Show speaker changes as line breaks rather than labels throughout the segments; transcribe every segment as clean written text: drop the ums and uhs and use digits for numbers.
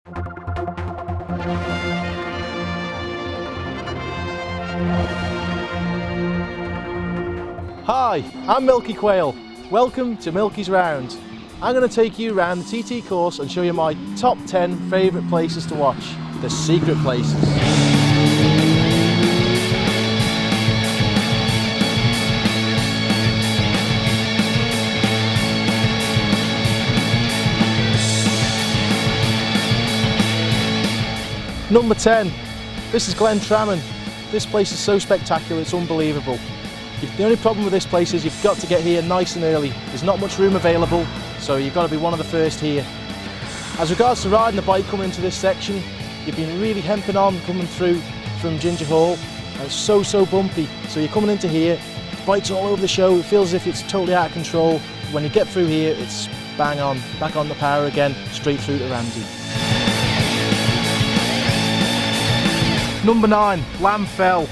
Hi, I'm Milky Quayle. Welcome to Milky's Round. I'm going to take you around the TT course and show you my top 10 favourite places to watch, the secret places. Number 10, this is Glen Tramon. This place is so spectacular, it's unbelievable. The only problem with this place is you've got to get here nice and early. There's not much room available, so you've got to be one of the first here. As regards to riding the bike coming into this section, you've been really hemping on coming through from Ginger Hall, and it's so bumpy. So you're coming into here, the bike's all over the show, it feels as if it's totally out of control. When you get through here, it's bang on, back on the power again, straight through to Ramsey. Number 9, Landfill.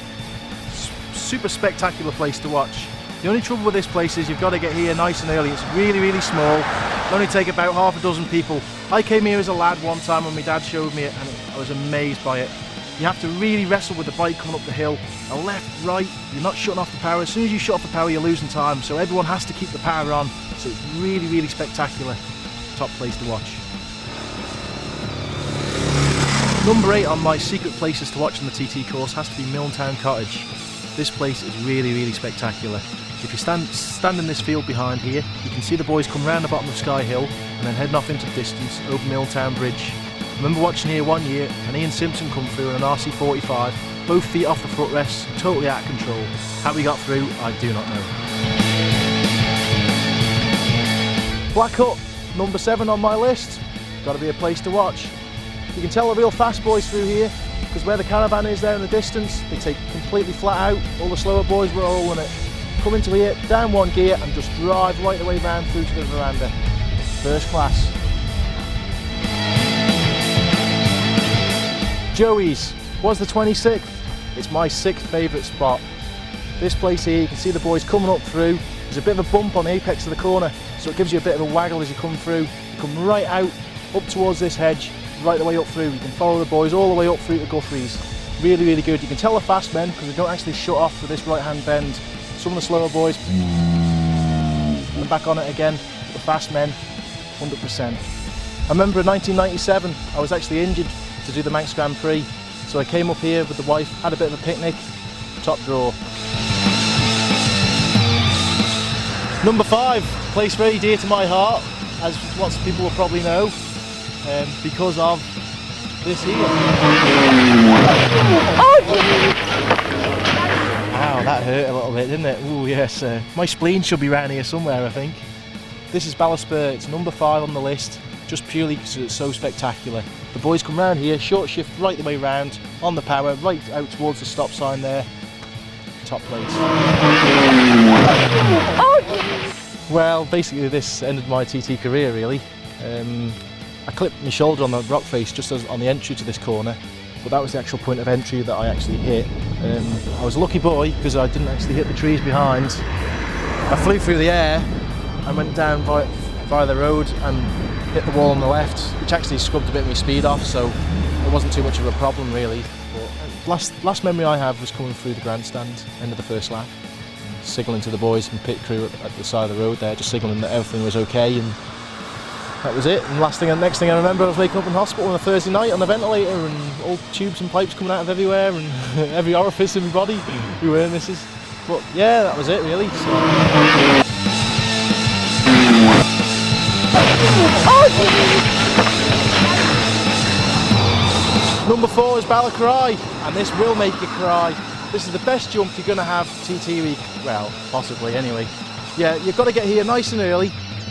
Super spectacular place to watch. The only trouble with this place is you've got to get here nice and early. It's really small. It'll only take about half a dozen people. I came here as a lad one time when my dad showed me it, and I was amazed by it. You have to really wrestle with the bike coming up the hill. A left, right, you're not shutting off the power. As soon as you shut off the power, you're losing time. So everyone has to keep the power on. So it's really spectacular. Top place to watch. Number 8 on my secret places to watch on the TT course has to be Milne Cottage. This place is really spectacular. If you stand in this field behind here, you can see the boys come round the bottom of Sky Hill and then heading off into the distance over Milne Bridge. I remember watching here one year and Ian Simpson come through in an RC45, both feet off the footrests, totally out of control. How we got through, I do not know. Black Hut, number 7 on my list. Got to be a place to watch. You can tell the real fast boys through here, because where the caravan is there in the distance, they take completely flat out. All the slower boys were all in it. Come into here, down one gear and just drive right the way round through to the veranda. First class. Joey's was the 26th. It's my 6th favourite spot. This place here, you can see the boys coming up through. There's a bit of a bump on the apex of the corner, so it gives you a bit of a waggle as you come through. You come right out, up towards this hedge, right the way up through. You can follow the boys all the way up through to Guthrie's. Really good. You can tell the fast men because they don't actually shut off for this right hand bend. Some of the slower boys and back on it again. The fast men, 100%. I remember in 1997 I was actually injured to do the Manx Grand Prix, so I came up here with the wife, had a bit of a picnic. Top draw. Number 5, place very dear to my heart, as lots of people will probably know. Because of this here. Ow, that hurt a little bit, didn't it? Ooh, yes. My spleen should be around here somewhere, I think. This is Ballast Spur. It's number 5 on the list, just purely because it's so spectacular. The boys come round here, short shift right the way round, on the power, right out towards the stop sign there. Top place. Well, basically this ended my TT career, really. I clipped my shoulder on the rock face just as on the entry to this corner, but that was the actual point of entry that I actually hit. I was a lucky boy because I didn't actually hit the trees behind. I flew through the air and went down via the road and hit the wall on the left, which actually scrubbed a bit of my speed off, so it wasn't too much of a problem really. But last memory I have was coming through the grandstand, end of the first lap, signalling to the boys and pit crew at the side of the road there, just signalling that everything was okay. And that was it. And next thing I remember, I was waking up in hospital on a Thursday night on a ventilator, and all tubes and pipes coming out of everywhere, and every orifice in my body. We were misses. But yeah, that was it really. So. Number 4 is Ballacry, and this will make you cry. This is the best jump you're going to have TT week. Well, possibly anyway. Yeah, you've got to get here nice and early.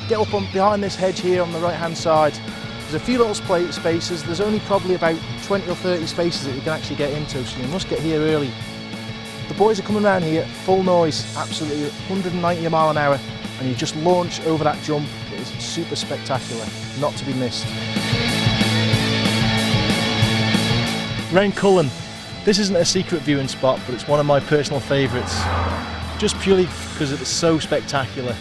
Get up on behind this hedge here on the right hand side. There's a few little spaces. There's only probably about 20 or 30 spaces that you can actually get into, so you must get here early. The boys are coming around here, full noise, absolutely 190 mile an hour, and you just launch over that jump. It is super spectacular, not to be missed. Round Cullen. This isn't a secret viewing spot, but it's one of my personal favourites, just purely because it's so spectacular.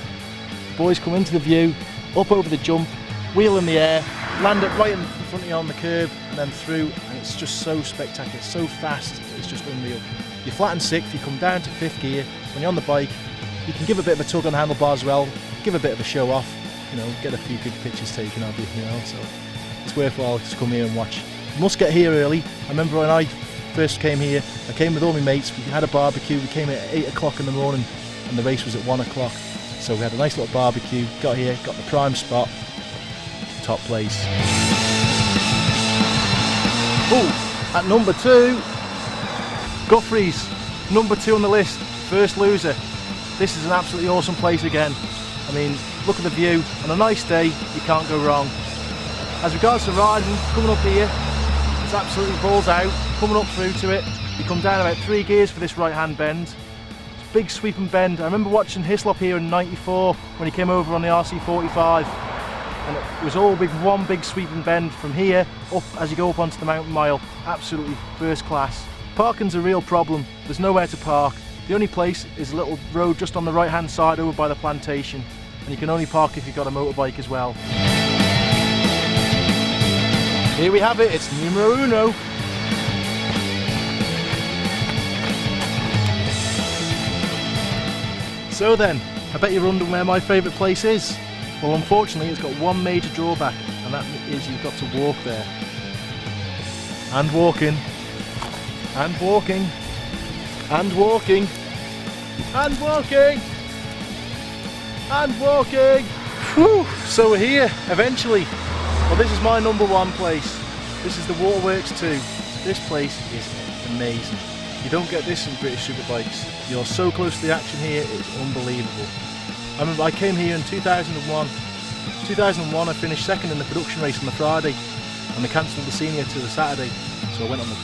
The boys come into the view, up over the jump, wheel in the air, land it right in front of you on the curb, and then through, and it's just so spectacular, it's so fast, it's just unreal. You're flat and sixth, you come down to 5th gear. When you're on the bike, you can give a bit of a tug on the handlebars as well, give a bit of a show off, you know, get a few good pictures taken of you, you know, so it's worthwhile to come here and watch. You must get here early. I remember when I first came here, I came with all my mates, we had a barbecue, we came at 8 o'clock in the morning and the race was at 1 o'clock. So we had a nice little barbecue, got here, got the prime spot, top place. Oh, at number 2, Guthries, number 2 on the list, first loser. This is an absolutely awesome place again. I mean, look at the view. On a nice day, you can't go wrong. As regards to riding, coming up here, it's absolutely balls out. Coming up through to it, you come down about 3 gears for this right-hand bend. It's a big sweeping bend. I remember watching Hislop here in '94 when he came over on the RC45, and it was all one big sweeping bend from here up as you go up onto the mountain mile. Absolutely first class. Parking's a real problem. There's nowhere to park. The only place is a little road just on the right-hand side over by the plantation, and you can only park if you've got a motorbike as well. Here we have it, it's numero uno. So then, I bet you're wondering where my favourite place is. Well, unfortunately it's got one major drawback, and that is you've got to walk there. And walking. And walking. And walking. And walking. And walking. Whew. So we're here, eventually. Well, this is my number 1 place. This is the Waterworks 2. This place is amazing. You don't get this in British Superbikes. You're so close to the action here, it's unbelievable. I remember I came here in 2001. 2001 I finished 2nd in the production race on the Friday, and they cancelled the senior to the Saturday. So I went on the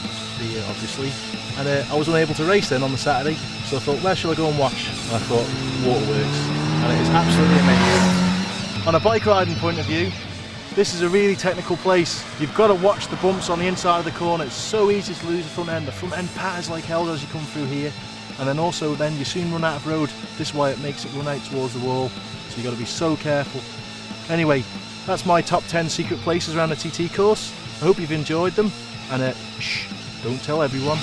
obviously, and I was unable to race then on the Saturday, so I thought, where shall I go and watch? And I thought, Waterworks, and it is absolutely amazing. On a bike riding point of view, this is a really technical place. You've got to watch the bumps on the inside of the corner. It's so easy to lose the front end. The front end patters like hell as you come through here, and then also you soon run out of road. This is why it makes it run out towards the wall, so you've got to be so careful. Anyway, that's my top 10 secret places around the TT course. I hope you've enjoyed them, and shh, don't tell everyone.